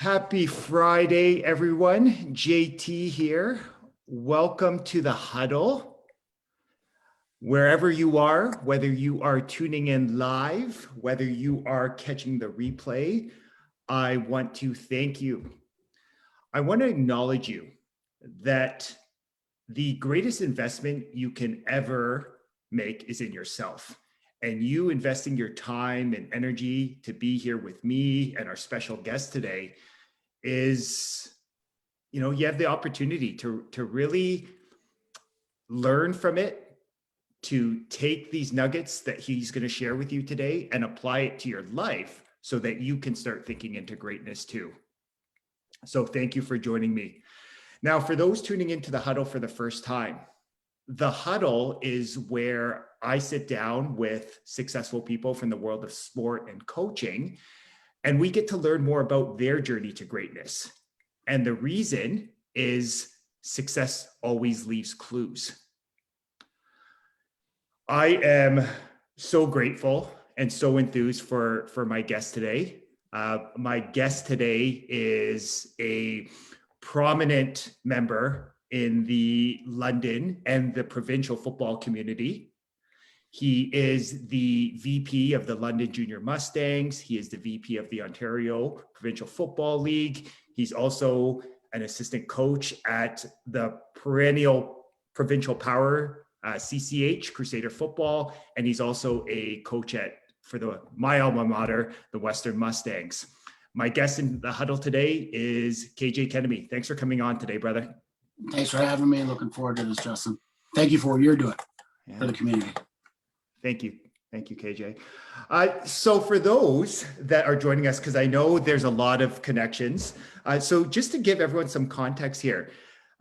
Happy Friday, everyone. JT here. Welcome to the huddle. Wherever you are, whether you are tuning in live, whether you are catching the replay, I want to thank you. I want to acknowledge you that the greatest investment you can ever make is in yourself. And you investing your time and energy to be here with me and our special guest today is, you have the opportunity to really learn from it, to take these nuggets that he's going to share with you today and apply it to your life so that you can start thinking into greatness too. So thank you for joining me. Now, for those tuning into the huddle for the first time, the huddle is where I sit down with successful people from the world of sport and coaching, and we get to learn more about their journey to greatness. And the reason is success always leaves clues. I am so grateful and so enthused for my guest today. My guest today is a prominent member in the London and the provincial football community. He is the VP of the London Junior Mustangs. He is the VP of the Ontario Provincial Football League. He's also an assistant coach at the perennial provincial power, CCH, Crusader Football. And he's also a coach for my alma mater, the Western Mustangs. My guest in the huddle today is KJ Kenemy. Thanks for coming on today, brother. Thanks for having me. Looking forward to this, Justin. Thank you for what you're doing for the community. Thank you. Thank you, KJ. So for those that are joining us, because I know there's a lot of connections. So just to give everyone some context here,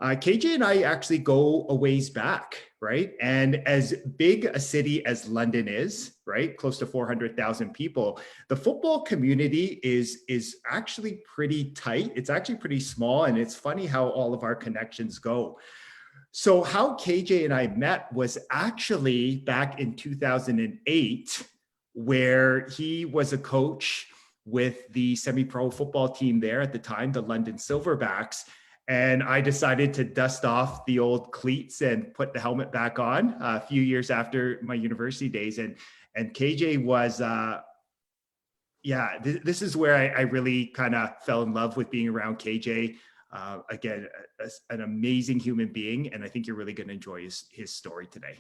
KJ and I actually go a ways back, right? And as big a city as London is, right, close to 400,000 people, the football community is actually pretty tight. It's actually pretty small, and it's funny how all of our connections go. So how KJ and I met was actually back in 2008, where he was a coach with the semi-pro football team there at the time, the London Silverbacks. And I decided to dust off the old cleats and put the helmet back on a few years after my university days. And KJ was, this is where I really kind of fell in love with being around KJ. Again, an amazing human being, and I think you're really going to enjoy his story today.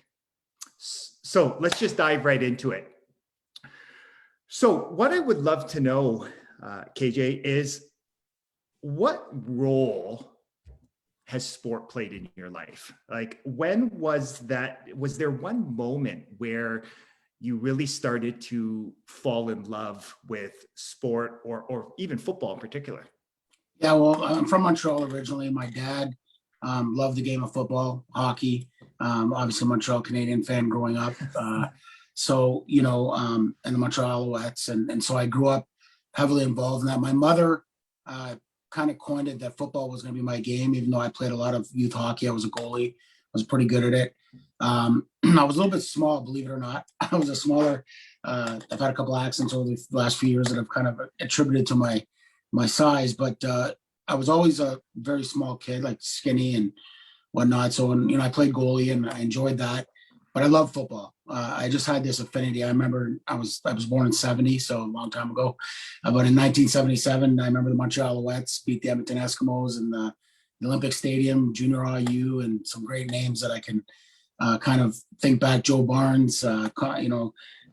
So let's just dive right into it. So what I would love to know, KJ, is what role has sport played in your life? Like, when was there one moment where you really started to fall in love with sport or even football in particular? Yeah, well, I'm from Montreal originally. My dad loved the game of football, hockey. Obviously, a Montreal Canadian fan growing up. And the Montreal Alouettes. And so I grew up heavily involved in that. My mother kind of coined it that football was going to be my game, even though I played a lot of youth hockey. I was a goalie. I was pretty good at it. I was a little bit small, believe it or not. I was a smaller. I've had a couple of accidents over the last few years that I've kind of attributed to my size, but I was always a very small kid, like skinny and whatnot. So, I played goalie and I enjoyed that, but I love football. I just had this affinity. I remember I was born in 70, so a long time ago. But in 1977, I remember the Montreal Alouettes beat the Edmonton Eskimos in the Olympic Stadium, Junior IU, and some great names that I can kind of think back. Joe Barnes,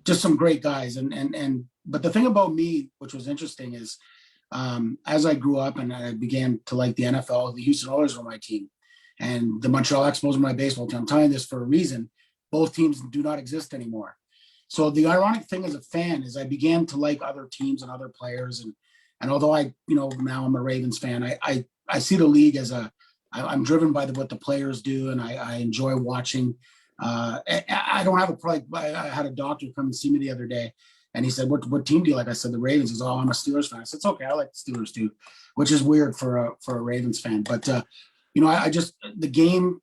just some great guys. But the thing about me, which was interesting, is as I grew up and I began to like the NFL, the Houston Oilers were my team, and the Montreal Expos were my baseball team. I'm telling you this for a reason. Both teams do not exist anymore. So the ironic thing as a fan is I began to like other teams and other players. And although now I'm a Ravens fan, I see the league as I'm driven by what the players do, and I enjoy watching. I don't have a problem. I had a doctor come and see me the other day, and he said, what team do you like? I said, the Ravens. He said, oh, I'm a Steelers fan. I said, it's okay. I like the Steelers too, which is weird for a Ravens fan. But, the game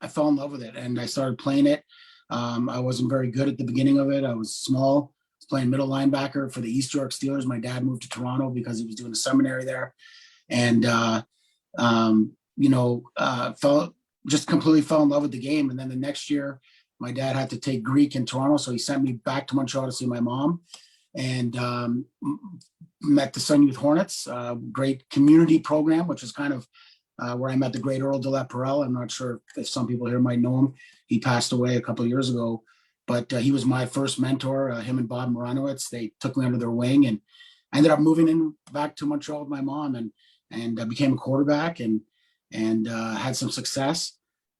I fell in love with it and I started playing it. I wasn't very good at the beginning of it. I was small, playing middle linebacker for the East York Steelers. My dad moved to Toronto because he was doing a seminary there, and completely fell in love with the game. And then the next year, my dad had to take Greek in Toronto, so he sent me back to Montreal to see my mom, and met the Sun Youth Hornets, great community program, which is kind of where I met the great Earl de la Perelle. I'm not sure if some people here might know him. He passed away a couple of years ago, but he was my first mentor. Him and Bob Moranowitz, they took me under their wing, and I ended up moving in back to Montreal with my mom, and became a quarterback, and had some success.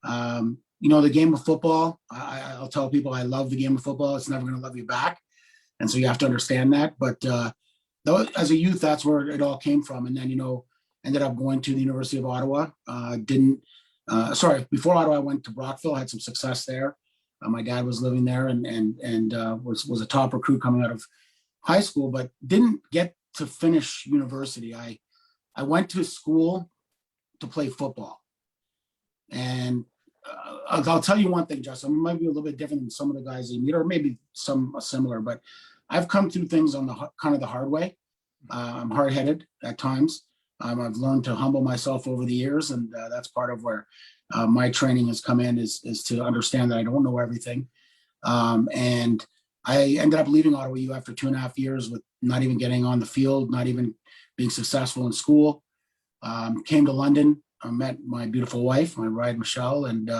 The game of football, I'll tell people I love the game of football. It's never going to love you back. And so you have to understand that. But as a youth, that's where it all came from. And then, ended up going to the University of Ottawa. Before Ottawa, I went to Brockville, had some success there. My dad was living there and was a top recruit coming out of high school, but didn't get to finish university. I went to school to play football. And I'll tell you one thing, Justin, it might be a little bit different than some of the guys you meet, or maybe some similar, but I've come through things on the kind of the hard way. I'm hard-headed at times. I've learned to humble myself over the years, and that's part of where my training has come in is to understand that I don't know everything. And I ended up leaving Ottawa U after 2.5 years with not even getting on the field, not even being successful in school. Came to London. I met my beautiful wife, my bride, Michelle, and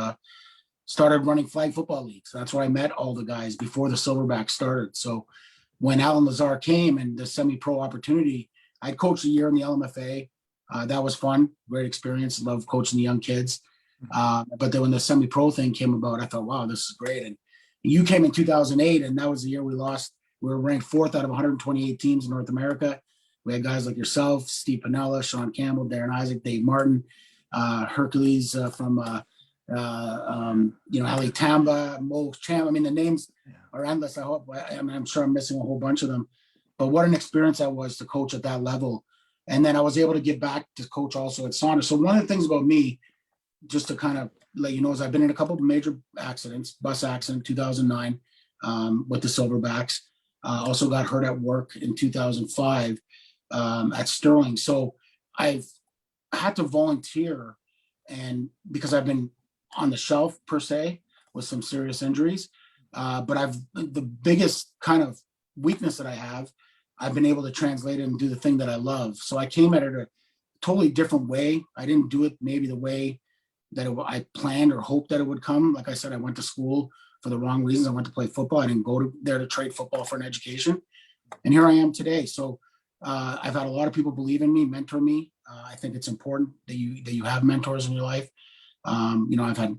started running flag football leagues. That's where I met all the guys before the Silverbacks started. So when Alan Lazar came and the semi-pro opportunity, I coached a year in the LMFA. That was fun, great experience. Love coaching the young kids. But then when the semi-pro thing came about, I thought, wow, this is great. And you came in 2008, and that was the year we lost. We were ranked 4th out of 128 teams in North America. We had guys like yourself, Steve Pinella, Sean Campbell, Darren Isaac, Dave Martin, Hercules from Ali Tamba, Mo Cham. I mean, the names are endless. I'm sure I'm missing a whole bunch of them. But what an experience that was to coach at that level. And then I was able to give back to coach also at Saunders. So one of the things about me, just to kind of let you know, is I've been in a couple of major accidents, bus accident 2009 with the Silverbacks. Also got hurt at work in 2005 at Sterling. So I've had to volunteer, and because I've been on the shelf per se with some serious injuries, but the biggest kind of weakness that I have, I've been able to translate it and do the thing that I love. So I came at it a totally different way. I didn't do it maybe the way that I planned or hoped that it would come. Like I said, I went to school for the wrong reasons. I went to play football. I didn't go there to trade football for an education. And here I am today. So I've had a lot of people believe in me, mentor me. I think it's important that you have mentors in your life. I've had,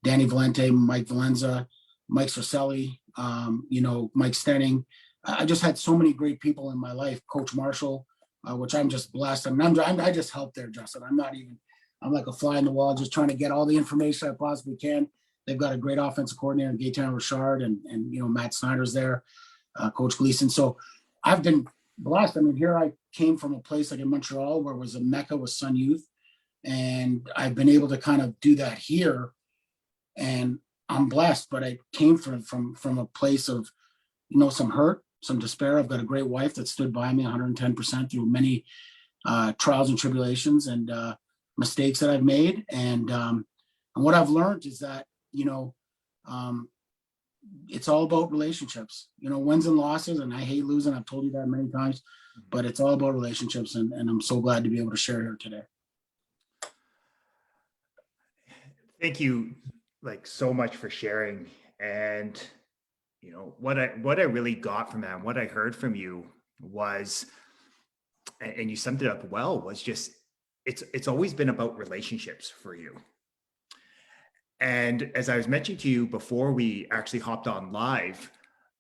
Danny Valente, Mike Valenza, Mike Cercelli, Mike Stenning. I just had so many great people in my life. Coach Marshall, which I'm just blessed. I just help there, Justin. I'm like a fly in the wall, just trying to get all the information I possibly can. They've got a great offensive coordinator, Gaetan Richard, and Matt Snyder's there, Coach Gleason. So I've been blessed. I mean, here I came from a place like in Montreal where it was a mecca with Sun Youth, and I've been able to kind of do that here, and I'm blessed. But I came from a place of some hurt, some despair. I've got a great wife that stood by me 110% through many trials and tribulations and mistakes that I've made. And what I've learned is that, it's all about relationships, wins and losses. And I hate losing. I've told you that many times, but it's all about relationships. And I'm so glad to be able to share here today. Thank you so much for sharing. And what I really got from that, and what I heard from you was, and you summed it up well, was just it's always been about relationships for you. And as I was mentioning to you before we actually hopped on live,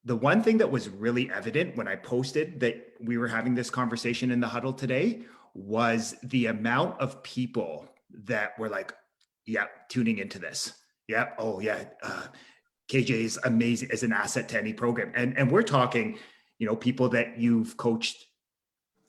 the one thing that was really evident when I posted that we were having this conversation in the huddle today was the amount of people that were like, yeah, tuning into this. Yeah. Oh yeah. KJ is amazing as an asset to any program. And we're talking, people that you've coached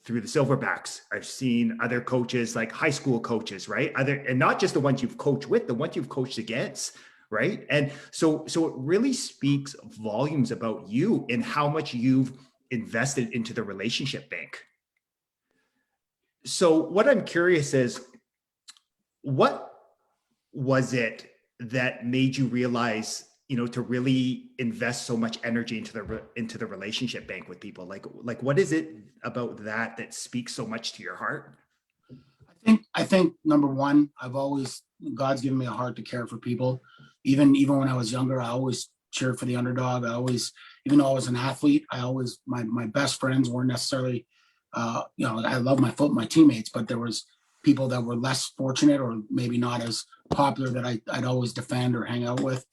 through the Silverbacks. I've seen other coaches, like high school coaches, right? And not just the ones you've coached with, the ones you've coached against, right? And so it really speaks volumes about you and how much you've invested into the relationship bank. So what I'm curious is, what was it that made you realize, to really invest so much energy into the relationship bank with people? Like what is it about that speaks so much to your heart? I think number one, God's given me a heart to care for people. Even when I was younger, I always cheered for the underdog. Even though I was an athlete, my best friends weren't necessarily, I love my teammates, but there was people that were less fortunate or maybe not as popular that I'd always defend or hang out with.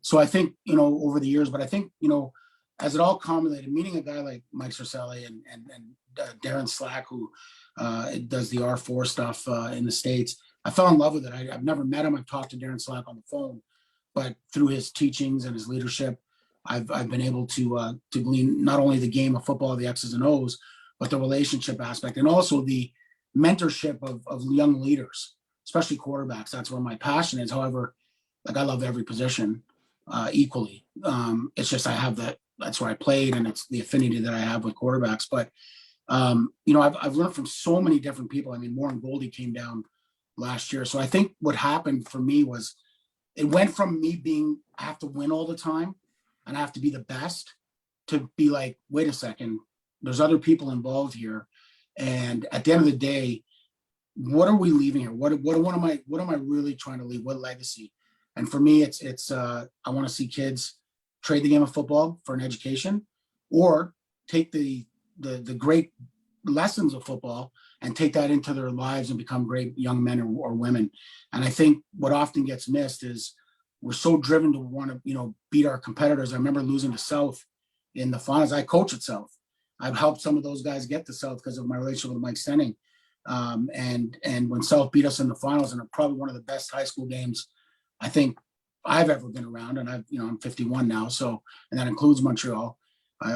So I think, over the years, but I think, as it all culminated, meeting a guy like Mike Cercelli and Darren Slack, who does the R4 stuff in the States, I fell in love with it. I've never met him. I've talked to Darren Slack on the phone, but through his teachings and his leadership, I've been able to glean not only the game of football, the X's and O's, but the relationship aspect and also the mentorship of young leaders, especially quarterbacks. That's where my passion is. However, like I love every position equally. It's just I have that's where I played, and it's the affinity that I have with quarterbacks. But I've learned from so many different people. I mean, Warren Goldie came down last year, so I think what happened for me was it went from me being I have to win all the time and I have to be the best to be like, wait a second, there's other people involved here, and at the end of the day, what are we leaving here? What am I really trying to leave? What legacy? And for me, it's I want to see kids trade the game of football for an education, or take the great lessons of football and take that into their lives and become great young men or women. And I think what often gets missed is we're so driven to want to, beat our competitors. I remember losing to South in the finals. I coach at South. I've helped some of those guys get to South because of my relationship with Mike Stenning. And when South beat us in the finals, and probably one of the best high school games I think I've ever been around, and I'm 51 now, so, and that includes Montreal.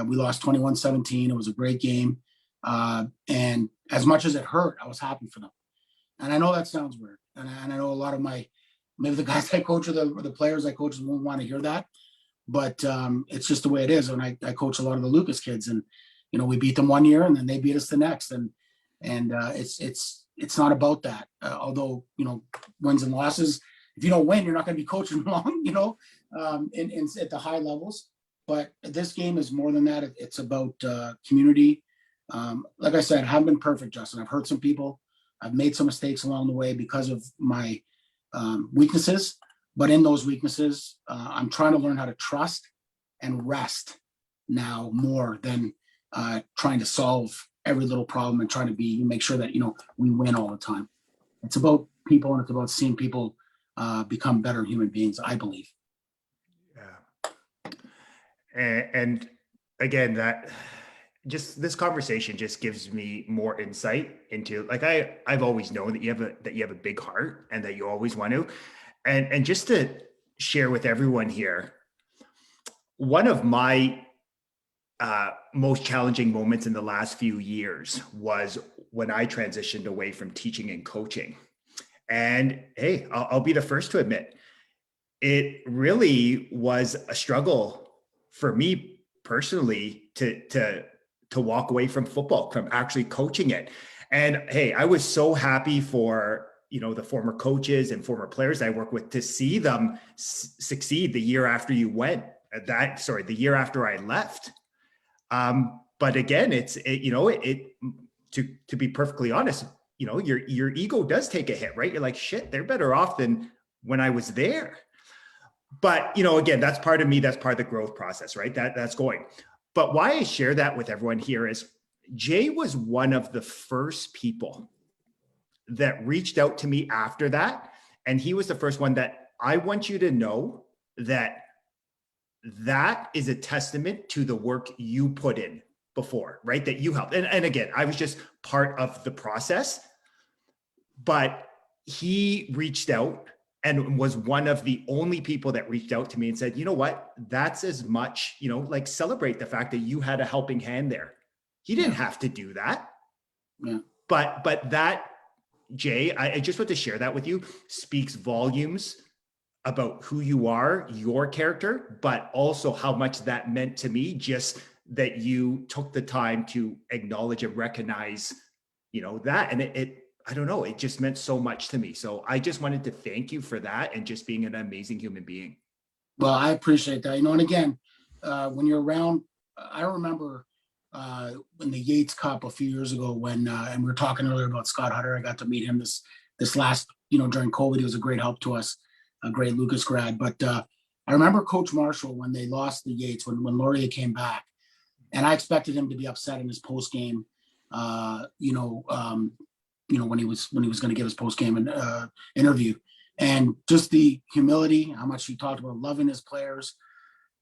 We lost 21-17. It was a great game. And as much as it hurt, I was happy for them. And I know that sounds weird. And I know a lot of maybe the guys I coach or the players I coach won't want to hear that, but it's just the way it is. And I coach a lot of the Lucas kids, and, we beat them one year and then they beat us the next. And it's not about that. Although, wins and losses, if you don't win, you're not going to be coaching long, at the high levels. But this game is more than that. It's about community. Like I said, I haven't been perfect, Justin. I've hurt some people. I've made some mistakes along the way because of my weaknesses. But in those weaknesses, I'm trying to learn how to trust and rest now more than trying to solve every little problem and trying to make sure that, we win all the time. It's about people, and it's about seeing people become better human beings, I believe. Yeah. And again, this conversation just gives me more insight into, like, I've always known that you have a big heart and that you always want to, and just to share with everyone here, one of my most challenging moments in the last few years was when I transitioned away from teaching and coaching. And hey, I'll be the first to admit, it really was a struggle for me personally to walk away from football, from actually coaching it. And hey, I was so happy for, the former coaches and former players I work with to see them succeed the year after you went, the year after I left. But again, to be perfectly honest, your ego does take a hit, right? You're like, shit, they're better off than when I was there. But, again, that's part of me. That's part of the growth process, right? That's going. But why I share that with everyone here is Jay was one of the first people that reached out to me after that. And he was the first one that I want you to know that is a testament to the work you put in before, right? That you helped. And again, I was just part of the process, but he reached out and was one of the only people that reached out to me and said, you know what, that's as much, like, celebrate the fact that you had a helping hand there. He didn't have to do that. Yeah. But that, Jay, I just want to share that with you, speaks volumes about who you are, your character, but also how much that meant to me, just that you took the time to acknowledge and recognize, that. And I don't know, it just meant so much to me. So I just wanted to thank you for that and just being an amazing human being. Well, I appreciate that. And again, when you're around, I remember in the Yates Cup a few years ago when, and we were talking earlier about Scott Hutter. I got to meet him this last, during COVID. He was a great help to us, a great Lucas grad. But I remember Coach Marshall when they lost the Yates, when Laurier came back, and I expected him to be upset in his post game. When he was going to give his post game interview, and just the humility, how much he talked about loving his players,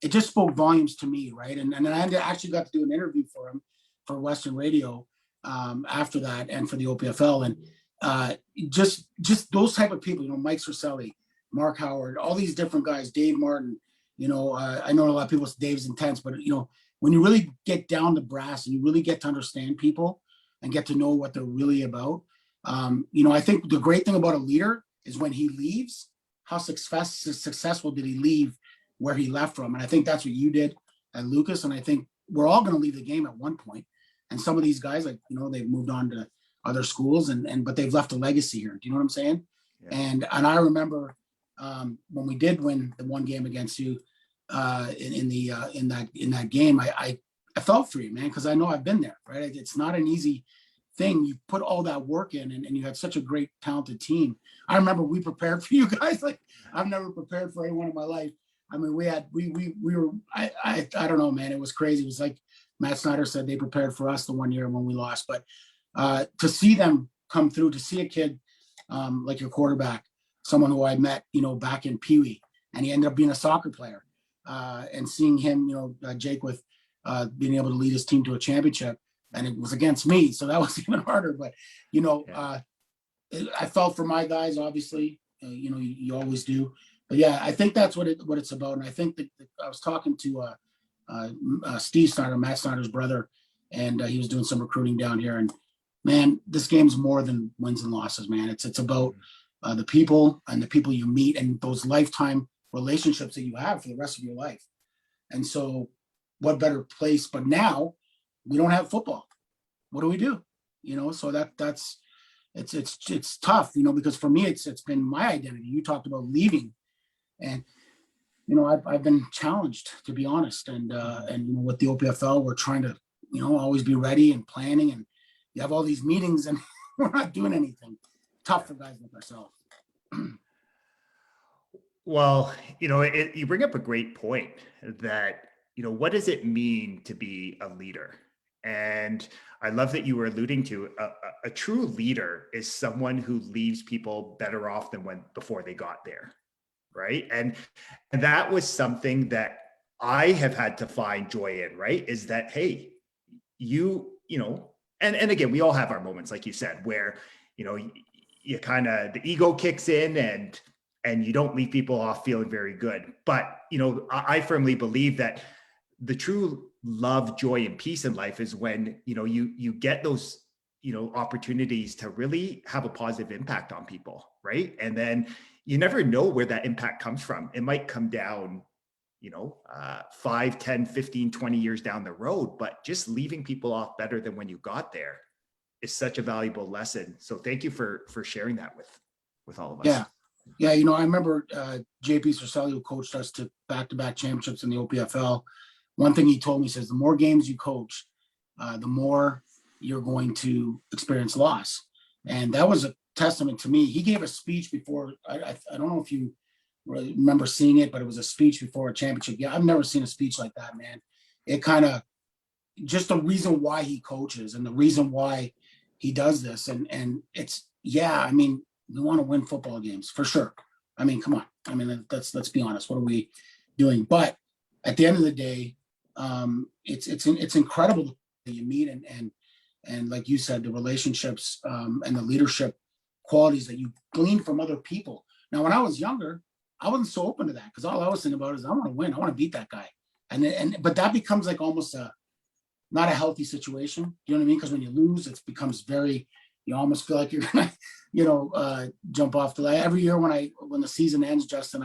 it just spoke volumes to me, right? And I actually got to do an interview for him for Western Radio after that, and for the OPFL, and just those type of people, Mike Cercelli, Mark Howard, all these different guys, Dave Martin. I know a lot of people say Dave's intense, but when you really get down to brass and you really get to understand people and get to know what they're really about, I think the great thing about a leader is when he leaves, how successful did he leave where he left from? And I think that's what you did at Lucas. And I think we're all going to leave the game at one point. And some of these guys, they've moved on to other schools, but they've left a legacy here. Do you know what I'm saying? Yeah. And I remember when we did win the one game against you in that game, I felt for you, man, because I know I've been there, right? It's not an easy thing. You put all that work in, and you had such a great, talented team. I remember we prepared for you guys like I've never prepared for anyone in my life. I mean, we were, I don't know, man. It was crazy. It was like Matt Snyder said, they prepared for us the one year when we lost. But to see them come through, to see a kid like your quarterback, someone who I met, back in Pee Wee, and he ended up being a soccer player, and seeing him, Jake, with being able to lead his team to a championship, and it was against me, so that was even harder. But I felt for my guys, obviously. You always do. But yeah, I think that's what it's about. And I think that I was talking to Steve Snyder, Matt Snyder's brother, and he was doing some recruiting down here. And man, this game's more than wins and losses, man. It's about the people and the people you meet and those lifetime relationships that you have for the rest of your life. And so, what better place? But now we don't have football. What do we do? So that's it's tough, because for me it's been my identity. You talked about leaving, and I've been challenged, to be honest. And with the OPFL, we're trying to always be ready and planning, and you have all these meetings and we're not doing anything. Tough for guys like ourselves. Well, you bring up a great point that, what does it mean to be a leader? And I love that you were alluding to a true leader is someone who leaves people better off than before they got there. Right. And that was something that I have had to find joy in, right? Is that, hey, and again, we all have our moments, like you said, where, you kind of, the ego kicks in and you don't leave people off feeling very good. But, I firmly believe that the true love, joy, and peace in life is when, you get those, opportunities to really have a positive impact on people. Right. And then you never know where that impact comes from. It might come down, 5, 10, 15, 20 years down the road, but just leaving people off better than when you got there is such a valuable lesson. So thank you for sharing that with all of us. Yeah. Yeah. I remember JP Cercelli, who coached us to back-to-back championships in the OPFL. One thing he told me, says, the more games you coach, the more you're going to experience loss. And that was a testament to me. He gave a speech before, I don't know if you remember seeing it, but it was a speech before a championship. Yeah, I've never seen a speech like that, man. It kind of, just the reason why he coaches and the reason why he does this. And it's, yeah, we want to win football games for sure. Come on. Let's be honest. What are we doing? But at the end of the day, it's incredible that you meet and like you said, the relationships and the leadership qualities that you glean from other people. Now, when I was younger, I wasn't so open to that, because all I was thinking about is I want to win. I want to beat that guy. But that becomes like almost not a healthy situation. You know what I mean? Because when you lose, it becomes you almost feel like you're gonna, jump off the line. Every year when the season ends, Justin,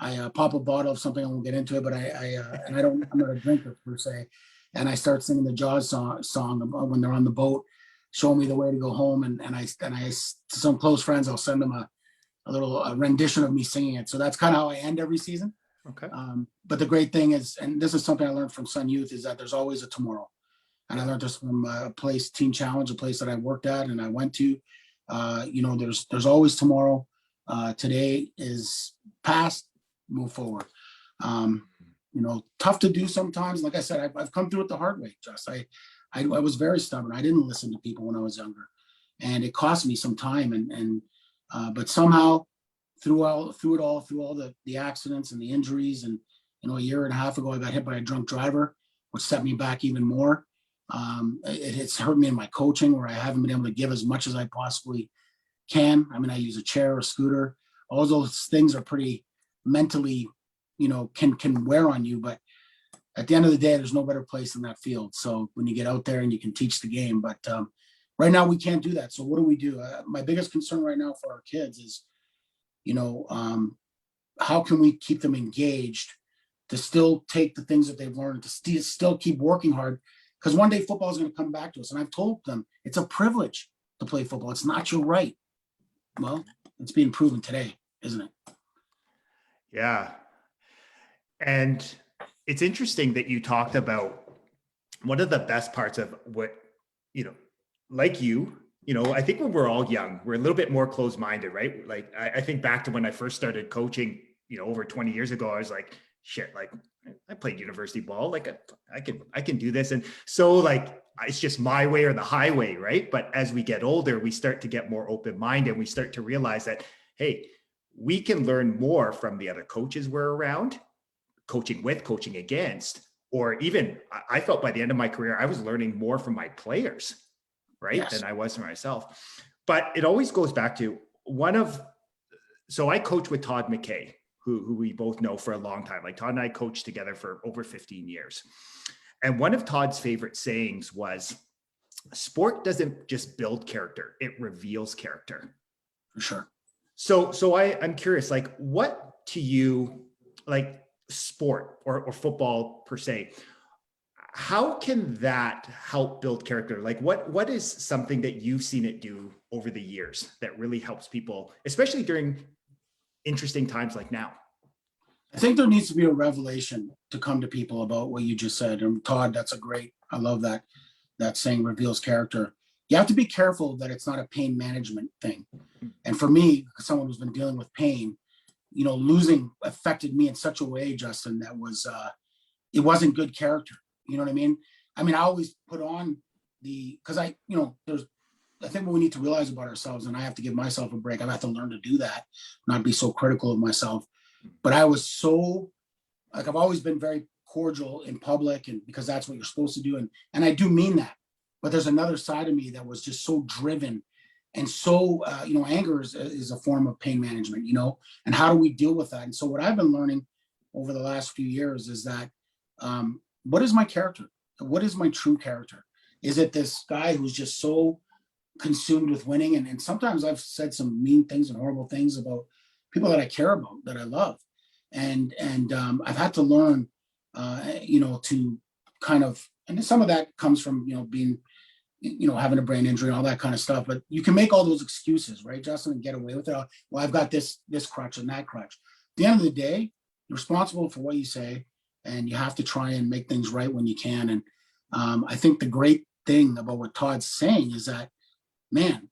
I pop a bottle of something. I won't get into it, but and I'm not a drinker per se. And I start singing the Jaws song when they're on the boat, showing me the way to go home. And I to some close friends, I'll send them a little rendition of me singing it. So that's kind of how I end every season. Okay. But the great thing is, and this is something I learned from Sun Youth, is that there's always a tomorrow. And I learned this from a place, Team Challenge, a place that I worked at and I went to. There's always tomorrow. Today is past, move forward. Tough to do sometimes. Like I said, I've come through it the hard way, Just. I was very stubborn. I didn't listen to people when I was younger. And it cost me some time. But somehow through all the accidents and the injuries, and a year and a half ago, I got hit by a drunk driver, which set me back even more. It's hurt me in my coaching, where I haven't been able to give as much as I possibly can. I mean, I use a chair, a scooter. All those things are pretty mentally, can wear on you. But at the end of the day, there's no better place than that field. So when you get out there and you can teach the game, but right now we can't do that. So what do we do? My biggest concern right now for our kids is, how can we keep them engaged to still take the things that they've learned, to still keep working hard? Because one day football is going to come back to us. And I've told them it's a privilege to play football. It's not your right. Well, it's being proven today, isn't it? Yeah. And it's interesting that you talked about one of the best parts of what, like I think when we're all young, we're a little bit more closed-minded, right? Like I think back to when I first started coaching, over 20 years ago, I was like, shit, like I played university ball, like I can do this. And so like, it's just my way or the highway, right? But as we get older, we start to get more open-minded. We start to realize that, hey, we can learn more from the other coaches we're around, coaching with, coaching against, or even I felt by the end of my career, I was learning more from my players, right? Yes. Than I was for myself. But it always goes back to so I coach with Todd McKay, who we both know for a long time. Like Todd and I coached together for over 15 years. And one of Todd's favorite sayings was, sport doesn't just build character, it reveals character. For sure. So I'm curious, like what to you, like sport or football per se, how can that help build character? Like what is something that you've seen it do over the years that really helps people, especially during interesting times like now? I think there needs to be a revelation to come to people about what you just said. And Todd, I love that saying, reveals character. You have to be careful that it's not a pain management thing. And for me, someone who's been dealing with pain, losing affected me in such a way, Justin, that was, it wasn't good character. You know what I mean? I always put on because I think what we need to realize about ourselves, and I have to give myself a break. I've had to learn to do that, not be so critical of myself. But I was so, like, I've always been very cordial in public, and because that's what you're supposed to do. And I do mean that. But there's another side of me that was just so driven and so, anger is a form of pain management, and how do we deal with that? And so what I've been learning over the last few years is that, what is my character? What is my true character? Is it this guy who's just so consumed with winning? And sometimes I've said some mean things and horrible things about people that I care about, that I love. And I've had to learn, to kind of, and some of that comes from, being, having a brain injury and all that kind of stuff. But you can make all those excuses, right, Justin, and get away with it. Well, I've got this crutch and that crutch. At the end of the day, you're responsible for what you say, and you have to try and make things right when you can. And I think the great thing about what Todd's saying is that, man,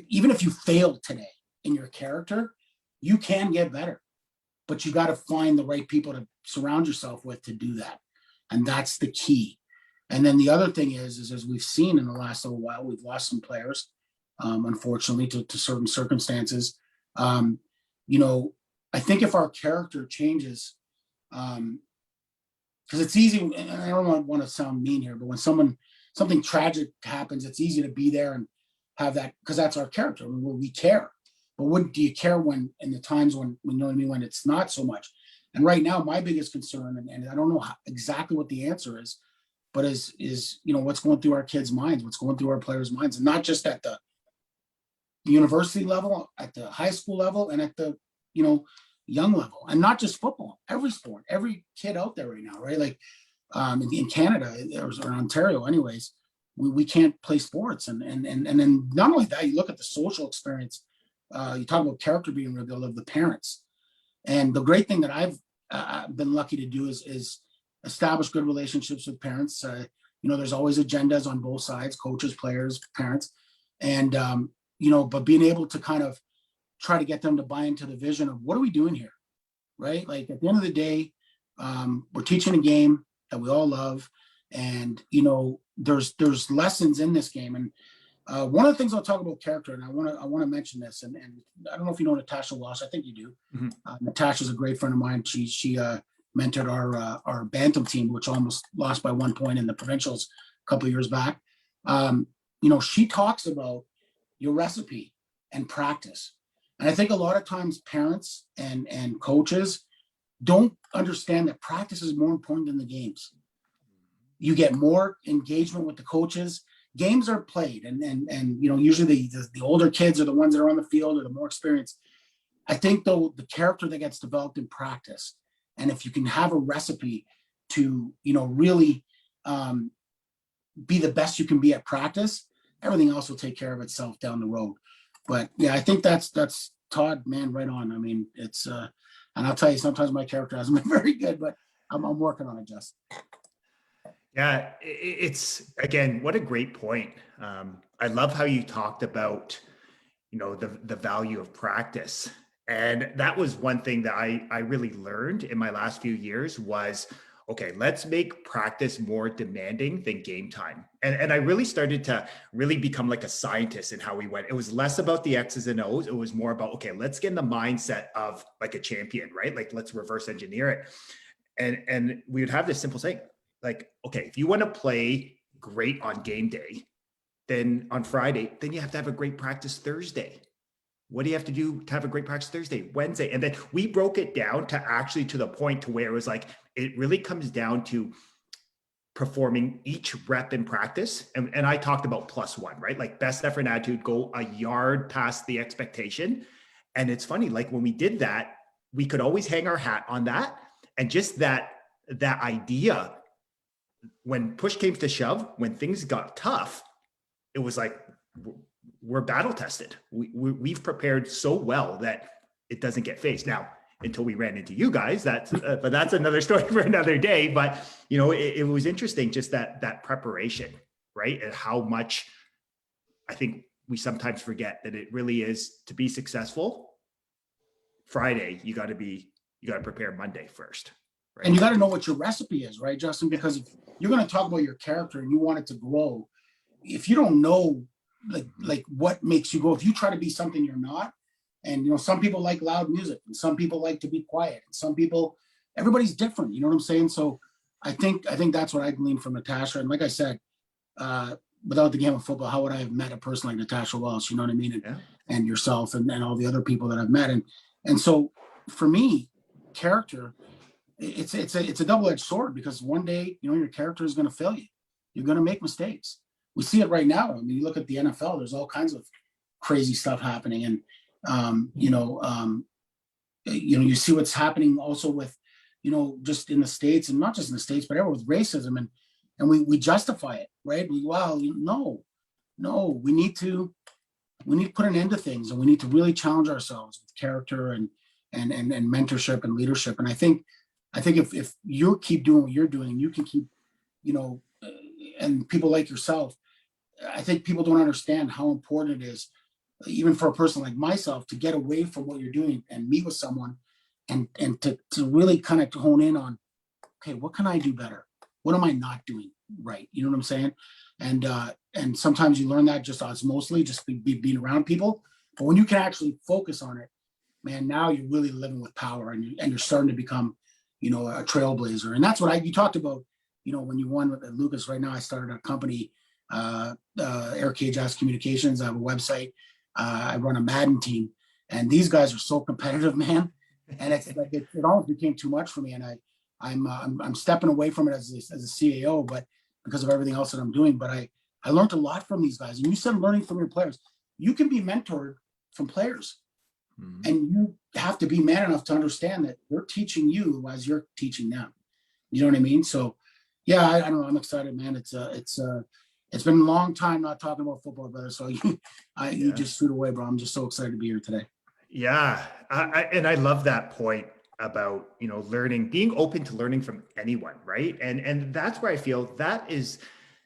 even if you fail today in your character, you can get better, but you got to find the right people to surround yourself with to do that. And that's the key. And then the other thing is as we've seen in the last little while, we've lost some players, unfortunately, to certain circumstances. I think if our character changes, because it's easy, and I don't want to sound mean here, but when something tragic happens, it's easy to be there and have that, because that's our character, where we care. But what do you care when, in the times when, you know what I mean, when it's not so much? And right now, my biggest concern, and I don't know exactly what the answer is, but is what's going through our kids' minds, what's going through our players' minds, and not just at the university level, at the high school level, and at the young level, and not just football, every sport, every kid out there right now, right? Like in Canada or in Ontario, anyways, we can't play sports, and then not only that, you look at the social experience. You talk about character being revealed of the parents, and the great thing that I've been lucky to do is establish good relationships with parents. There's always agendas on both sides, coaches, players, parents, and but being able to kind of try to get them to buy into the vision of what are we doing here, right? Like at the end of the day, we're teaching a game that we all love, and there's lessons in this game. And one of the things I'll talk about character, and I want to mention this, and I don't know if you know Natasha Walsh. I think you do. Mm-hmm. Natasha's a great friend of mine. She mentored our bantam team, which almost lost by 1 point in the provincials a couple of years back. She talks about your recipe and practice. And I think a lot of times parents and coaches don't understand that practice is more important than the games. You get more engagement with the coaches. Games are played, and usually the older kids are the ones that are on the field or the more experienced. I think though the character that gets developed in practice, and if you can have a recipe to really be the best you can be at practice, everything else will take care of itself down the road. But yeah, I think that's Todd, man, right on. I mean, it's and I'll tell you, sometimes my character hasn't been very good, but I'm working on it, Justin. Yeah, it's again, what a great point. I love how you talked about, the value of practice. And that was one thing that I really learned in my last few years was, okay, let's make practice more demanding than game time. And I really started to really become like a scientist in how we went. It was less about the X's and O's. It was more about, okay, let's get in the mindset of like a champion, right? Like let's reverse engineer it. And we would have this simple saying, like, okay, if you want to play great on game day, then on Friday, then you have to have a great practice Thursday. What do you have to do to have a great practice Thursday, Wednesday? And then we broke it down to actually to the point to where it was like, it really comes down to performing each rep in practice. And I talked about +1, right? Like best effort and attitude, go a yard past the expectation. And it's funny, like when we did that, we could always hang our hat on that. And just that idea, when push came to shove, when things got tough, it was like, we're battle tested. We've prepared so well that it doesn't get faced. Now, until we ran into you guys, but that's another story for another day. But it was interesting, just that preparation, right? And how much I think we sometimes forget that it really is to be successful. Friday, you got to prepare Monday first. Right? And you got to know what your recipe is, right, Justin? Because if you're going to talk about your character and you want it to grow, if you don't know like what makes you go, if you try to be something you're not, and some people like loud music and some people like to be quiet, and some people, everybody's different, you know what I'm saying? So I think that's what I gleaned from Natasha. And like I said, without the game of football, how would I have met a person like Natasha Walsh, you know what I mean? And yourself and all the other people that I've met. And so for me, character, it's a double-edged sword, because one day, your character is going to fail you. You're going to make mistakes. We see it right now. I mean, you look at the NFL, there's all kinds of crazy stuff happening. And, you see what's happening also with, just in the States, and not just in the States, but everywhere with racism. And we justify it, right? No, we need to put an end to things, and we need to really challenge ourselves with character and mentorship and leadership. And I think if you keep doing what you're doing, you can keep, and people like yourself, I think people don't understand how important it is, even for a person like myself, to get away from what you're doing and meet with someone and to really kind of hone in on, okay, what can I do better? What am I not doing right? You know what I'm saying? And sometimes you learn that just osmosely, just being around people. But when you can actually focus on it, man, now you're really living with power, and you're starting to become, a trailblazer. And that's what you talked about, when you won with Lucas. Right now, I started a company, Air Cage Ass Communications. I have a website. I run a Madden team, and these guys are so competitive, man. And it's like it almost became too much for me. And I'm stepping away from it as a CAO, but because of everything else that I'm doing. But I learned a lot from these guys. And you said learning from your players. You can be mentored from players. Mhm. And you have to be man enough to understand that they're teaching you as you're teaching them. You know what I mean? So, yeah, I don't know. I'm excited, man. It's been a long time not talking about football, brother. So you Yeah. just shoot away, bro. I'm just so excited to be here today. Yeah. And I love that point about, learning, being open to learning from anyone, right? And that's where I feel that is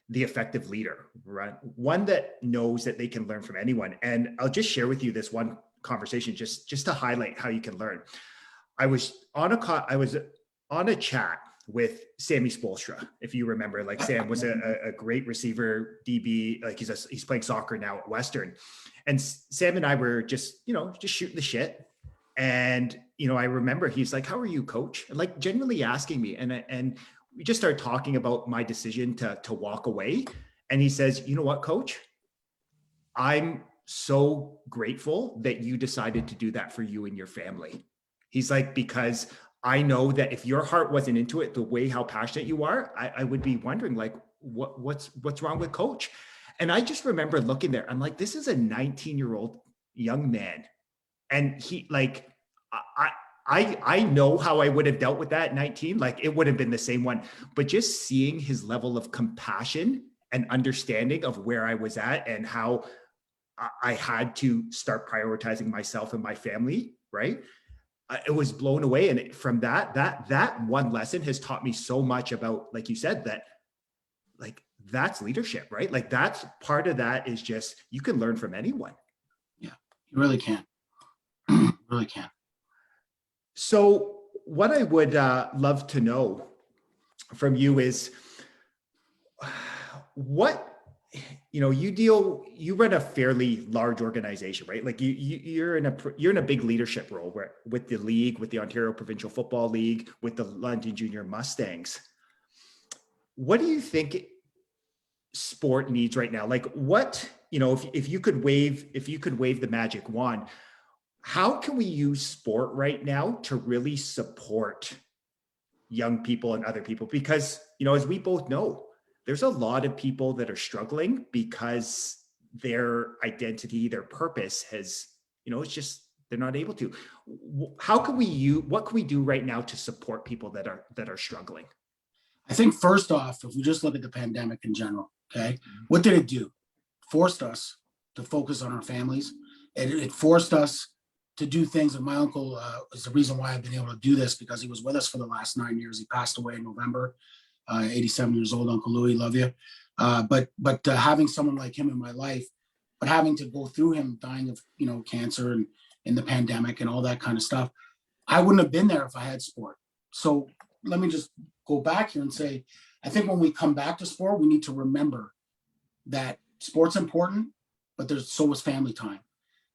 the effective leader, right? One that knows that they can learn from anyone. And I'll just share with you this one conversation just to highlight how you can learn. I was on a chat with Sammy Spolstra, if you remember. Like, Sam was a great receiver, DB. Like, he's playing soccer now at Western, and Sam and I were just shooting the shit. And I remember he's like, "How are you, coach?" And, like, genuinely asking me, and we just started talking about my decision to walk away. And he says, "You know what, coach? I'm so grateful that you decided to do that for you and your family." He's like, "Because I know that if your heart wasn't into it the way how passionate you are, I would be wondering, like, what's wrong with coach?" And I just remember looking there. I'm like, this is a 19-year-old young man. And he, like, I know how I would have dealt with that at 19. Like, it would have been the same one. But just seeing his level of compassion and understanding of where I was at and how I had to start prioritizing myself and my family, right? It was blown away. And from that one lesson has taught me so much about, like you said, that, like, that's leadership, right? Like, that's part of that is just, you can learn from anyone. Yeah, you really can. Really can. So what I would love to know from you is what, you run a fairly large organization, right? Like, you're in a big leadership role where, with the league, with the Ontario Provincial Football League, with the London Junior Mustangs. What do you think sport needs right now? Like, what, if you could wave the magic wand, how can we use sport right now to really support young people and other people? Because, as we both know, there's a lot of people that are struggling because their identity, their purpose has, it's just, they're not able to. What can we do right now to support people that are struggling? I think first off, if we just look at the pandemic in general, okay, what did it do? Forced us to focus on our families. It forced us to do things. And my uncle is the reason why I've been able to do this, because he was with us for the last 9 years. He passed away in November, 87 years old. Uncle Louis, love you. But having someone like him in my life, but having to go through him dying of cancer and in the pandemic and all that kind of stuff, I wouldn't have been there if I had sport. So let me just go back here and say, I think when we come back to sport, we need to remember that sport's important, but so is family time.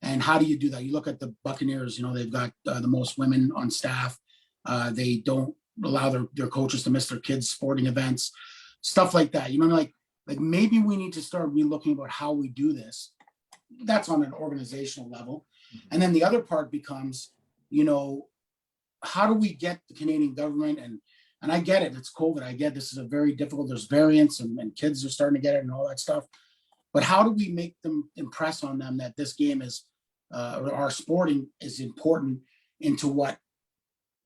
And how do you do that? You look at the Buccaneers, they've got the most women on staff. They don't allow their coaches to miss their kids' sporting events, stuff like that. Like maybe we need to start relooking about how we do this. That's on an organizational level. And then the other part becomes, how do we get the Canadian government, and I get it, it's COVID. I get this is a very difficult, there's variants and kids are starting to get it and all that stuff. But how do we make them impress on them that this game is, our sporting is important into what,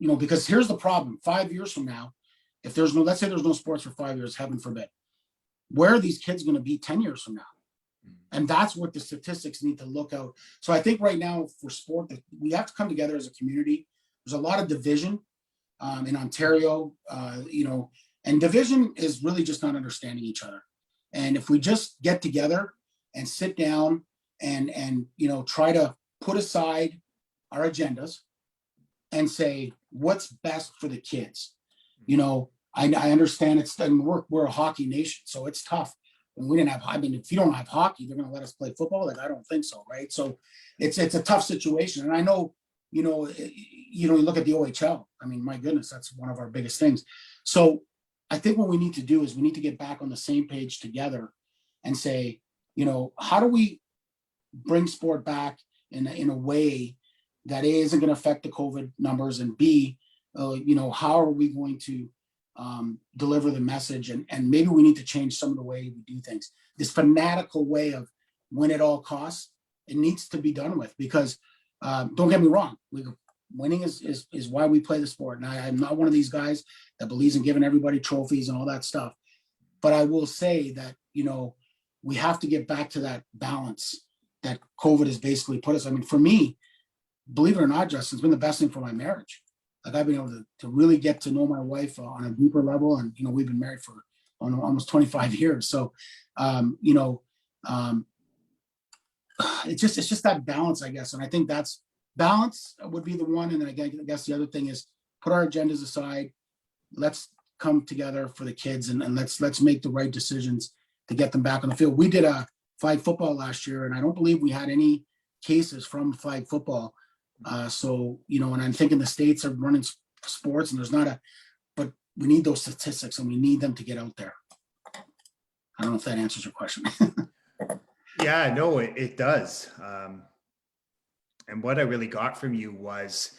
because here's the problem. 5 years from now, if let's say there's no sports for 5 years, heaven forbid, where are these kids going to be 10 years from now? And that's what the statistics need to look out. So I think right now for sport, we have to come together as a community. There's a lot of division in Ontario, and division is really just not understanding each other. And if we just get together and sit down and try to put aside our agendas and say what's best for the kids. I understand and we're a hockey nation, so it's tough. And we didn't have, if you don't have hockey, they're going to let us play football. Like, I don't think so, right? So it's a tough situation. And I know, you look at the OHL. I mean, my goodness, that's one of our biggest things. So I think what we need to do is we need to get back on the same page together and say, how do we bring sport back in a way that A, isn't going to affect the COVID numbers, and B, how are we going to deliver the message, and maybe we need to change some of the way we do things. This fanatical way of win at all costs, it needs to be done with, because Don't get me wrong. Winning is why we play the sport. And I'm not one of these guys that believes in giving everybody trophies and all that stuff. But I will say that, we have to get back to that balance that COVID has basically put us. I mean, for me, believe it or not, Justin, it's been the best thing for my marriage. Like I've been able to really get to know my wife on a deeper level. And, we've been married for almost 25 years. So, it's just that balance, I guess. And I think that's balance would be the one. And then again, I guess the other thing is put our agendas aside. Let's come together for the kids and let's make the right decisions to get them back on the field. We did a flag football last year, and I don't believe we had any cases from flag football. So, and I'm thinking the states are running sports and there's not but we need those statistics and we need them to get out there. I don't know if that answers your question. Yeah, no, it does. And what I really got from you was,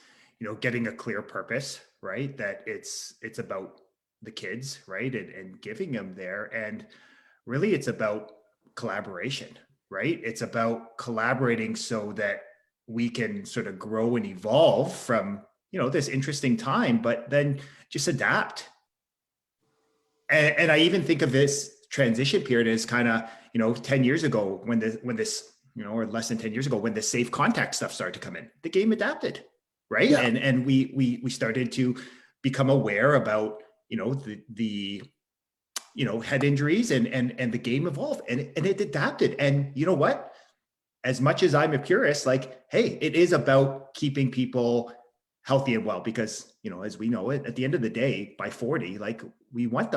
getting a clear purpose, right? That it's about the kids, right? And giving them there. And really it's about collaboration, right? It's about collaborating so that we can sort of grow and evolve from, this interesting time, but then just adapt. And I even think of this transition period as kind of, 10 years ago when this, or less than 10 years ago, when the safe contact stuff started to come in, the game adapted, right? Yeah. And we started to become aware about, the head injuries and the game evolved and it adapted. And you know what? As much as I'm a purist, like, hey, it is about keeping people healthy and well, because, as we know it, at the end of the day, by 40, like we want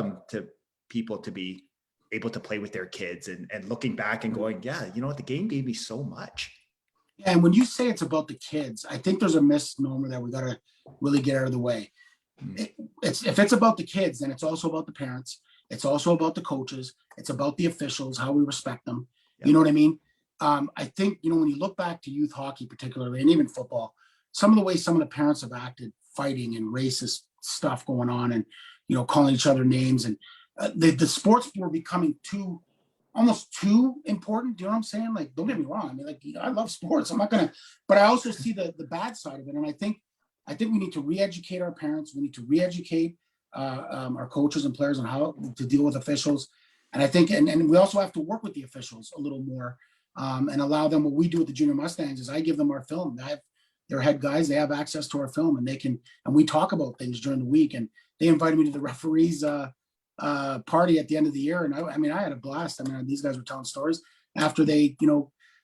people to be able to play with their kids and looking back and going, yeah, the game gave me so much. Yeah, and when you say it's about the kids, I think there's a misnomer that we got to really get out of the way. If it's about the kids, then it's also about the parents. It's also about the coaches. It's about the officials, how we respect them. Yeah. You know what I mean? I think, when you look back to youth hockey particularly, and even football, some of the ways some of the parents have acted, fighting and racist stuff going on and, calling each other names. And the sports were becoming almost too important. Do you know what I'm saying? Like, don't get me wrong. I mean, like, I love sports. I'm not going to, but I also see the bad side of it. And I think we need to re-educate our parents. We need to re-educate our coaches and players on how to deal with officials. And I think, and we also have to work with the officials a little more and allow them. What we do with the Junior Mustangs is I give them our film. They're head guys. They have access to our film and and we talk about things during the week. And they invited me to the referees party at the end of the year. And I had a blast. I mean, these guys were telling stories after they,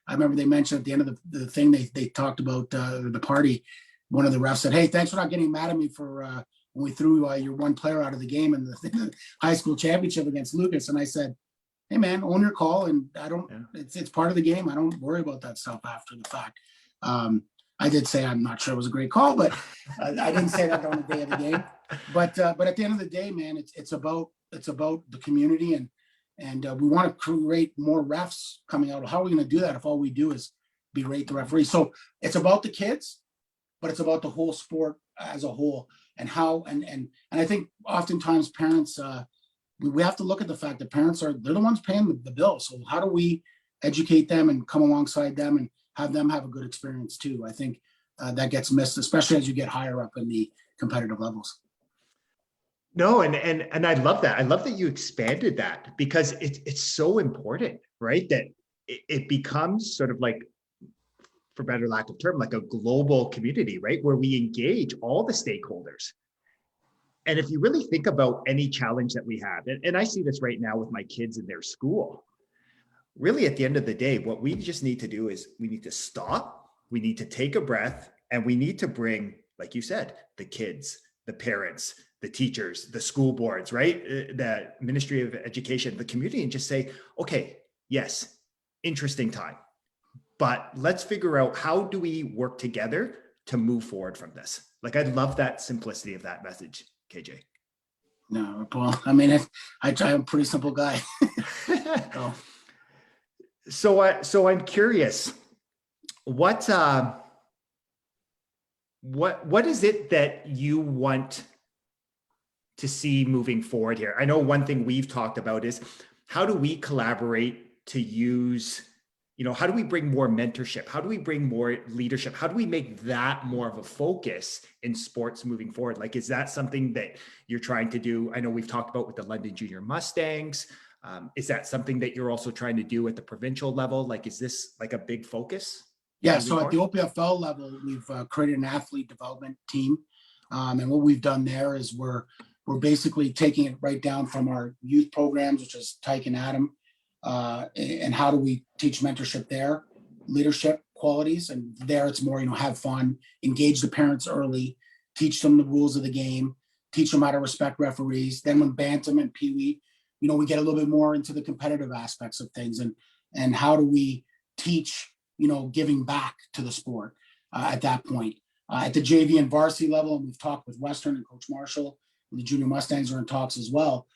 I remember they mentioned at the end of the thing, they talked about the party. One of the refs said, "Hey, thanks for not getting mad at me for when we threw your one player out of the game in the high school championship against Lucas." And I said, "Hey man, own your call. And it's part of the game. I don't worry about that stuff after the fact." I did say I'm not sure it was a great call, but I didn't say that on the day of the game. But at the end of the day, man, it's about the community and we want to create more refs coming out. How are we going to do that if all we do is berate the referees? So it's about the kids, but it's about the whole sport as a whole and how and I think oftentimes parents we have to look at the fact that they're the ones paying the bill. So how do we educate them and come alongside them and have them have a good experience too? I think that gets missed, especially as you get higher up in the competitive levels. No, and I love that. I love that you expanded that because it's so important, right? That it becomes sort of like, for better lack of term, like a global community, right? Where we engage all the stakeholders. And if you really think about any challenge that we have, and I see this right now with my kids in their school, really at the end of the day, what we just need to do is we need to stop, we need to take a breath, and we need to bring, like you said, the kids, the parents, the teachers, the school boards, right? The Ministry of Education, the community, and just say, okay, yes, interesting time, but let's figure out how do we work together to move forward from this. Like, I love that simplicity of that message, KJ. No, well, I mean, I'm a pretty simple guy. So I'm curious, what is it that you want to see moving forward here? I know one thing we've talked about is how do we collaborate to use, how do we bring more mentorship? How do we bring more leadership? How do we make that more of a focus in sports moving forward? Like, is that something that you're trying to do? I know we've talked about with the London Junior Mustangs. Is that something that you're also trying to do at the provincial level? Like, is this like a big focus? Yeah, so at the OPFL level, we've created an athlete development team. And what we've done there is we're basically taking it right down from our youth programs, which is Tyke and Adam, and how do we teach mentorship there, leadership qualities, and there it's more, have fun, engage the parents early, teach them the rules of the game, teach them how to respect referees. Then when Bantam and Pee Wee, we get a little bit more into the competitive aspects of things, and how do we teach, giving back to the sport at that point. At the JV and varsity level, and we've talked with Western and Coach Marshall, and the Junior Mustangs are in talks as well.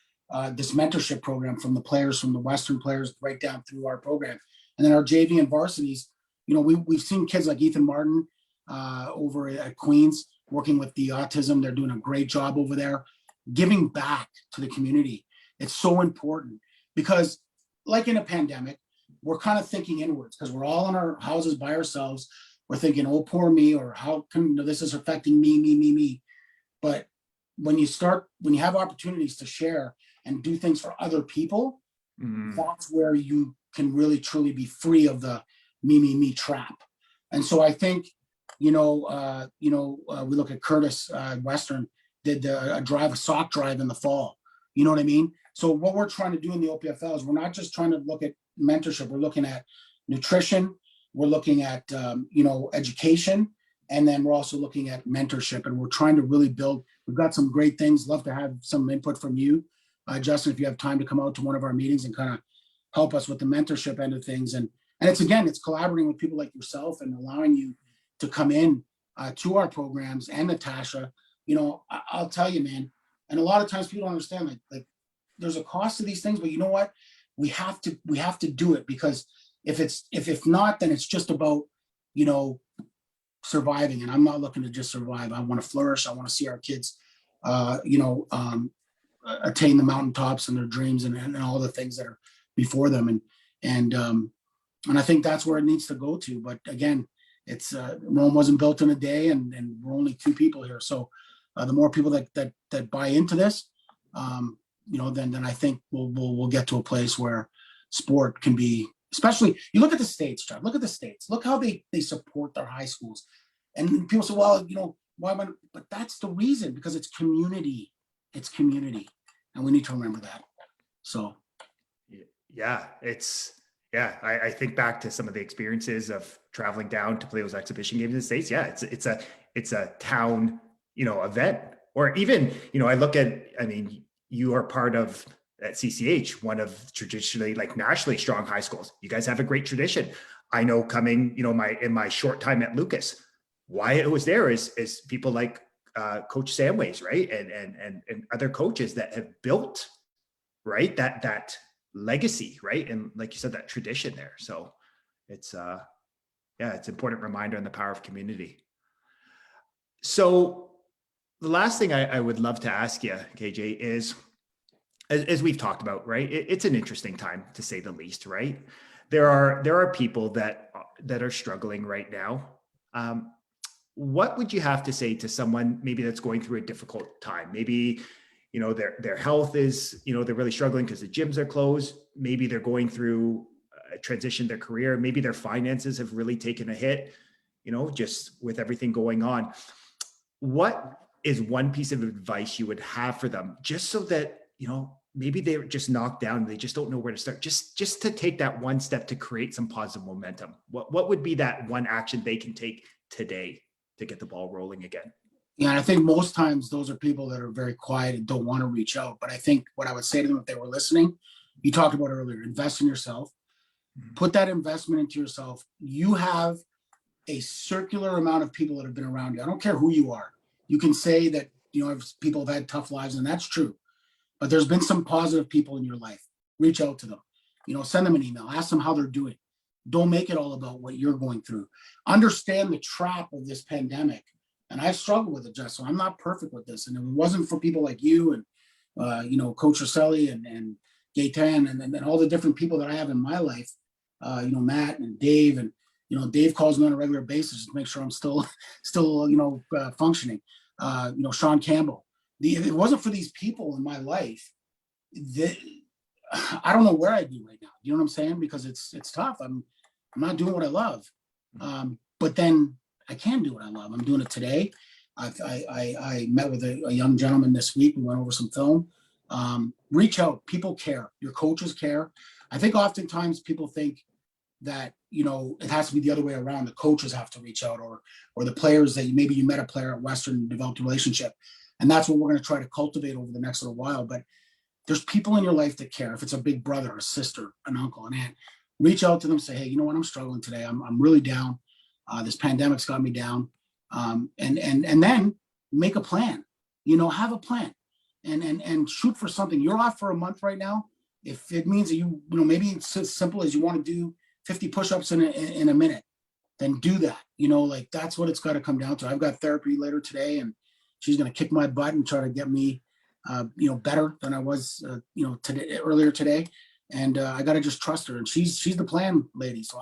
This mentorship program from the players, from the Western players, right down through our program. And then our JV and varsities, we've seen kids like Ethan Martin over at Queens working with the autism. They're doing a great job over there, giving back to the community. It's so important because, like in a pandemic, we're kind of thinking inwards because we're all in our houses by ourselves. We're thinking, oh, poor me, or how come this is affecting me. But when you have opportunities to share and do things for other people, that's where you can really truly be free of the me trap. And so I think, we look at Curtis Western did a sock drive in the fall. You know what I mean? So what we're trying to do in the OPFL is we're not just trying to look at mentorship. We're looking at nutrition. We're looking at, education. And then we're also looking at mentorship. And we're trying to really build. We've got some great things. Love to have some input from you, Justin, if you have time to come out to one of our meetings and kind of help us with the mentorship end of things. And it's collaborating with people like yourself and allowing you to come in to our programs. And Natasha, I'll tell you, man, and a lot of times people don't understand like there's a cost to these things, but you know what? We have to do it, because if not, then it's just about, surviving. And I'm not looking to just survive. I want to flourish. I want to see our kids, attain the mountaintops and their dreams and all the things that are before them. And I think that's where it needs to go to. But again, it's Rome wasn't built in a day, and we're only two people here. So the more people that buy into this, then I think we'll get to a place where sport can be, especially, you look at the States, John, look at the States, look how they support their high schools. And people say, well, why, but that's the reason, because it's community, and we need to remember that. So. Yeah, I think back to some of the experiences of traveling down to play those exhibition games in the States. Yeah, it's a town, event. Or even, I look at, you are part of at CCH, one of traditionally like nationally strong high schools. You guys have a great tradition. I know coming, in my short time at Lucas, why it was there is people like Coach Samways, right? And other coaches that have built, right, that legacy, right? And like you said, that tradition there. So it's it's an important reminder on the power of community. So the last thing I would love to ask you, KJ, is, as we've talked about, right? It's an interesting time, to say the least, right? There are people that are struggling right now. What would you have to say to someone maybe that's going through a difficult time? Maybe, their health is, they're really struggling because the gyms are closed. Maybe they're going through a transition in their career. Maybe their finances have really taken a hit, just with everything going on. What is one piece of advice you would have for them, just so that, maybe they're just knocked down and they just don't know where to start, just to take that one step to create some positive momentum? What would be that one action they can take today to get the ball rolling again? Yeah, and I think most times those are people that are very quiet and don't want to reach out. But I think what I would say to them, if they were listening, you talked about earlier, invest in yourself, put that investment into yourself. You have a circular amount of people that have been around you. I don't care who you are. You can say that, people have had tough lives, and that's true. But there's been some positive people in your life. Reach out to them, send them an email, ask them how they're doing. Don't make it all about what you're going through. Understand the trap of this pandemic. And I struggle with it, Jess, so I'm not perfect with this. And if it wasn't for people like you and, Coach Rosselli and Gaetan and all the different people that I have in my life, Matt and Dave, and Dave calls me on a regular basis to make sure I'm still functioning. Sean Campbell. If it wasn't for these people in my life, I don't know where I'd be right now. You know what I'm saying? Because it's tough. I'm not doing what I love, but then I can do what I love. I'm doing it today. I met with a young gentleman this week. We went over some film. Reach out. People care. Your coaches care. I think oftentimes people think that it has to be the other way around. The coaches have to reach out, or the players that maybe you met a player at Western and developed a relationship, and that's what we're going to try to cultivate over the next little while. But there's people in your life that care. If it's a big brother, a sister, an uncle, an aunt, reach out to them. Say, hey, you know what? I'm struggling today. I'm really down. This pandemic's got me down. And then make a plan. Have a plan, and shoot for something. You're off for a month right now. If it means that maybe it's as simple as you want to do 50 push-ups in a minute, then do that. That's what it's got to come down to. I've got therapy later today, and she's going to kick my butt and try to get me, better than I was, earlier today. And I got to just trust her, and she's the plan lady. So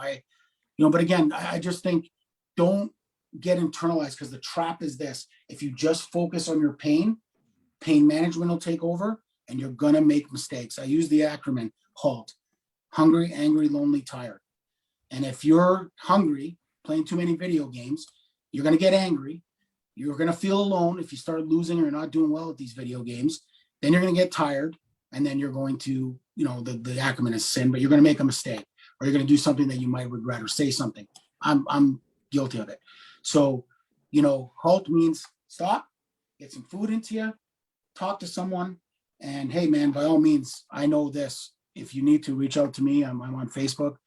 but again, I just think don't get internalized, because the trap is this: if you just focus on your pain management will take over, and you're going to make mistakes. I use the acronym HALT: hungry, angry, lonely, tired. And if you're hungry, playing too many video games, you're going to get angry. You're going to feel alone if you start losing or you're not doing well at these video games. Then you're going to get tired, and then you're going to, the acronym is sin, but you're going to make a mistake, or you're going to do something that you might regret, or say something. I'm guilty of it. So, HALT means stop, get some food into you, talk to someone, and hey, man, by all means, I know this. If you need to, reach out to me. I'm on Facebook.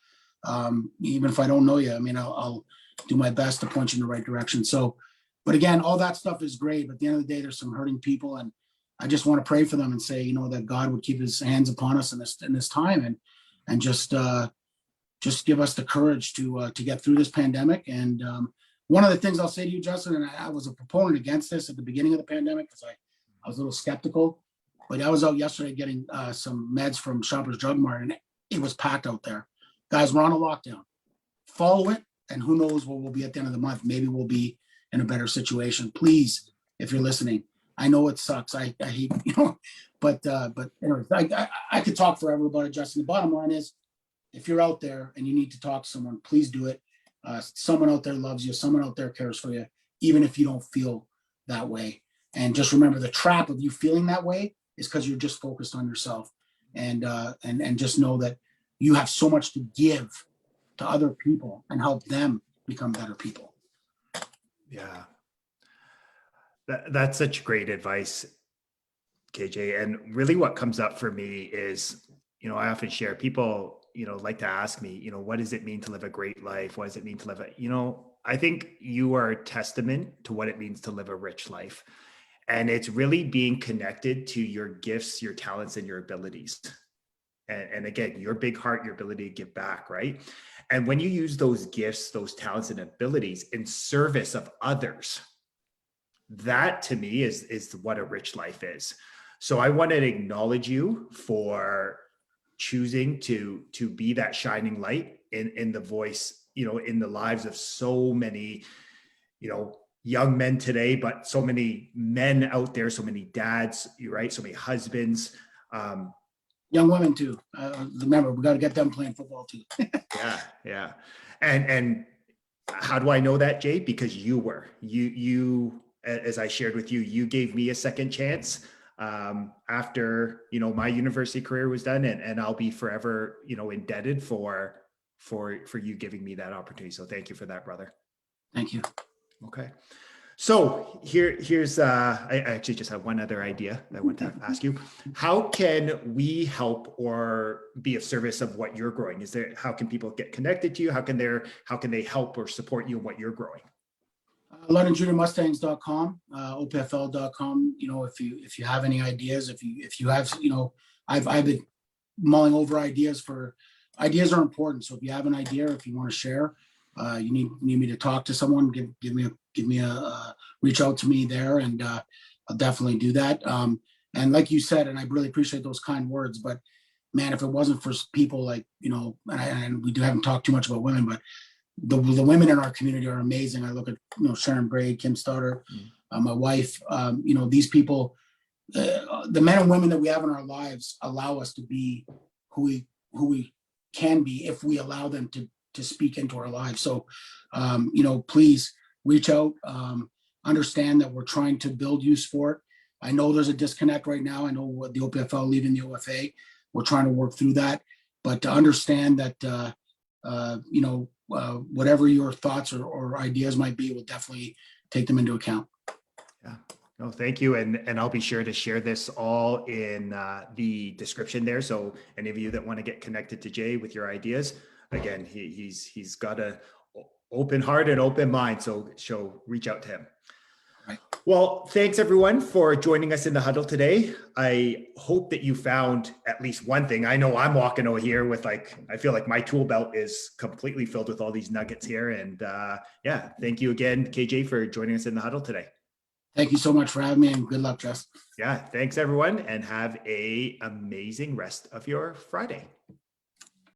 Even if I don't know you, I'll do my best to point you in the right direction. So, but again, all that stuff is great. But at the end of the day, there's some hurting people, and I just want to pray for them and say, that God would keep His hands upon us in this time, and just give us the courage to get through this pandemic. And one of the things I'll say to you, Justin, and I was a proponent against this at the beginning of the pandemic, because I was a little skeptical, but I was out yesterday getting some meds from Shoppers Drug Mart, and it was packed out there. Guys, we're on a lockdown. Follow it, and who knows where we'll be at the end of the month. Maybe we'll be in a better situation. Please, if you're listening, I know it sucks. I hate, but anyways, I could talk forever about it, Justin. The bottom line is, if you're out there and you need to talk to someone, please do it. Someone out there loves you. Someone out there cares for you, even if you don't feel that way. And just remember, the trap of you feeling that way is because you're just focused on yourself. And just know that you have so much to give to other people and help them become better people. Yeah. That's such great advice, KJ. And really what comes up for me is, I often share, people, like to ask me, what does it mean to live a great life? What does it mean to live I think you are a testament to what it means to live a rich life. And it's really being connected to your gifts, your talents, and your abilities. And again, your big heart, your ability to give back, right? And when you use those gifts, those talents and abilities in service of others, that to me is what a rich life is. So I want to acknowledge you for choosing to be that shining light in the voice, in the lives of so many, young men today, but so many men out there, so many dads, right? So many husbands. Young women too. Remember, we got to get them playing football too. Yeah. And how do I know that, Jay? Because you, as I shared with you, you gave me a second chance after, my university career was done, and I'll be forever, indebted for you giving me that opportunity. So thank you for that, brother. Thank you. Okay. So here's I actually just have one other idea that I want to ask you. How can we help or be of service of what you're growing? How can people get connected to you? How can they help or support you in what you're growing? LondonJuniorMustangs.com, OPFL.com. If you have any ideas, if you have, I've been mulling over ideas are important. So if you have an idea, if you want to share, you need me to talk to someone, give me a reach out to me there, and I'll definitely do that. And like you said, and I really appreciate those kind words, but man, if it wasn't for people like, and we haven't talked too much about women, but the women in our community are amazing. I look at, Sharon Braid, Kim Stoddard, my wife, these people, the men and women that we have in our lives allow us to be who we can be if we allow them to speak into our lives. So, please reach out, understand that we're trying to build youth sport. I know there's a disconnect right now. I know what the OPFL leaving the OFA. We're trying to work through that, but to understand that, whatever your thoughts or ideas might be, we'll definitely take them into account. Yeah. No, thank you. And I'll be sure to share this all in the description there. So any of you that want to get connected to Jay with your ideas, again, he's got a open heart and open mind. So reach out to him. Right. Well, thanks everyone for joining us in the huddle today. I hope that you found at least one thing. I know I'm walking over here with I feel like my tool belt is completely filled with all these nuggets here. And thank you again, KJ, for joining us in the huddle today. Thank you so much for having me, and good luck, Jess. Yeah, thanks everyone, and have an amazing rest of your Friday.